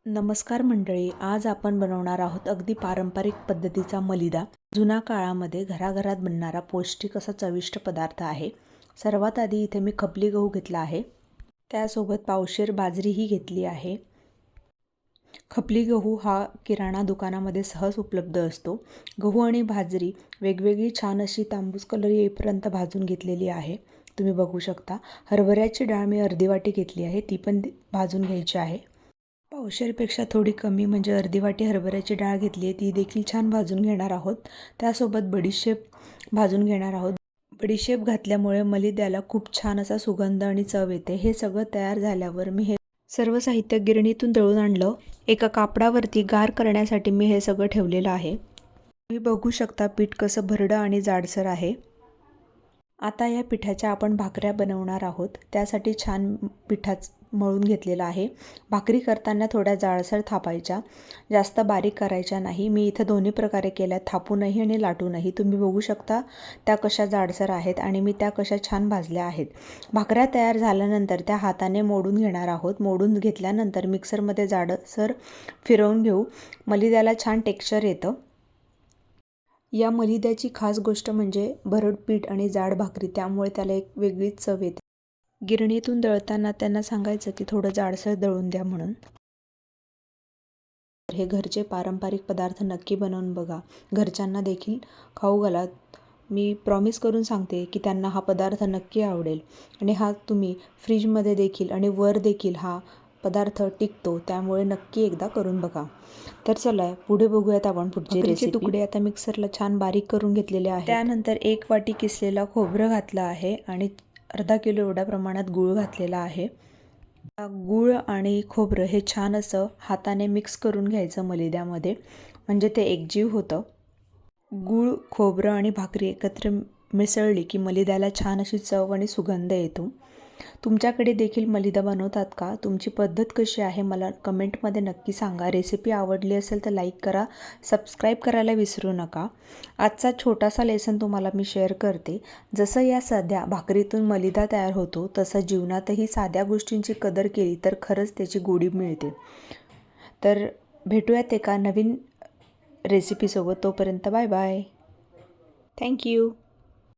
नमस्कार मंडळी, आज आपण बनवणार आहोत अगदी पारंपरिक पद्धतीचा मलिदा। जुन्या काळामध्ये घराघरात बनणारा पौष्टिक असा चविष्ट पदार्थ आहे। सर्वात आधी इथे मी खपली गहू घेतला आहे, त्यासोबत पावशेर बाजरीही घेतली आहे। खपली गहू हा किराणा दुकानामध्ये सहज उपलब्ध असतो। गहू आणि बाजरी वेगवेगळी छान अशी तांबूस कलर येईपर्यंत भाजून घेतलेली आहे, तुम्ही बघू शकता। हरभऱ्याची डाळ मी अर्धी वाटी घेतली आहे, ती पण भाजून घ्यायची आहे। पावशेरपेक्षा थोडी कमी म्हणजे अर्धी वाटी हरभऱ्याची डाळ घेतली आहे, ती देखील छान भाजून घेणार आहोत। त्यासोबत बडीशेप भाजून घेणार आहोत। बडीशेप घातल्यामुळे मलिद्याला खूप छान असा सुगंध आणि चव येते। हे सगळं तयार झाल्यावर मी हे सर्व साहित्य गिरणीतून दळून आणलं। एका कापडावरती गार करण्यासाठी मी हे सगळं ठेवलेलं आहे। तुम्ही बघू शकता पीठ कसं भरडं आणि जाडसर आहे। आता या पिठाच्या आपण भाकऱ्या बनवणार आहोत, त्यासाठी छान पिठाच मळून घेतलेला आहे। भाकरी करताना थोड्या जाडसर थापायच्या, जास्त बारीक करायच्या नाही। मी इथे दोन्ही प्रकारे केल्या, थापूनही आणि लाटूनही। तुम्ही बघू शकता त्या कशा जाडसर आहेत आणि मी त्या कशा छान भाजल्या आहेत। भाकऱ्या तयार झाल्यानंतर त्या हाताने मोडून घेणार आहोत। मोडून घेतल्यानंतर मिक्सरमध्ये जाडसर फिरवून घेऊ, मलिद्याला छान टेक्स्चर येतं। या मलिद्याची खास गोष्ट म्हणजे भरड पीठ आणि जाड भाकरी, त्यामुळे त्याला एक वेगळीच चव येते। गिरणीतून दळताना त्यांना सांगायचं की थोडं जाडसर दळून द्या म्हणून। हे घरचे पारंपरिक पदार्थ नक्की बनवून बघा, घरच्यांना देखील खाऊ घाला। मी प्रॉमिस करून सांगते की त्यांना हा पदार्थ नक्की आवडेल आणि हा तुम्ही फ्रीजमध्ये देखील आणि वर देखील हा पदार्थ टिकतो, त्यामुळे नक्की एकदा करून बघा। तर चला पुढे बघूयात आपण पुढची रेसिपी। तुकडे आता मिक्सरला छान बारीक करून घेतलेले आहेत। त्यानंतर 1 वाटी किसलेला खोबरं घातलं आहे आणि अर्धा किलो एवढ्या प्रमाणात गूळ घातलेला आहे। गूळ आणि खोबरं हे छान असं हाताने मिक्स करून घ्यायचं मलिद्यामध्ये, म्हणजे ते एकजीव होतं। गूळ, खोबरं आणि भाकरी एकत्र मिसळली की मलिद्याला छान अशी चव आणि सुगंध येतो। तुमच्याकडे देखील मलिदा बनवतात का? तुमची पद्धत कशी आहे मला कमेंटमध्ये नक्की सांगा। रेसिपी आवडली असेल तर लाईक करा, सबस्क्राईब करायला विसरू नका। आजचा छोटासा लेसन तुम्हाला मी शेअर करते। जसं या साध्या भाकरीतून मलिदा तयार होतो, तसं जीवनातही साध्या गोष्टींची कदर केली तर खरंच त्याची गोडी मिळते। तर भेटूयात एका नवीन रेसिपीसोबत, तोपर्यंत बाय बाय, थँक्यू।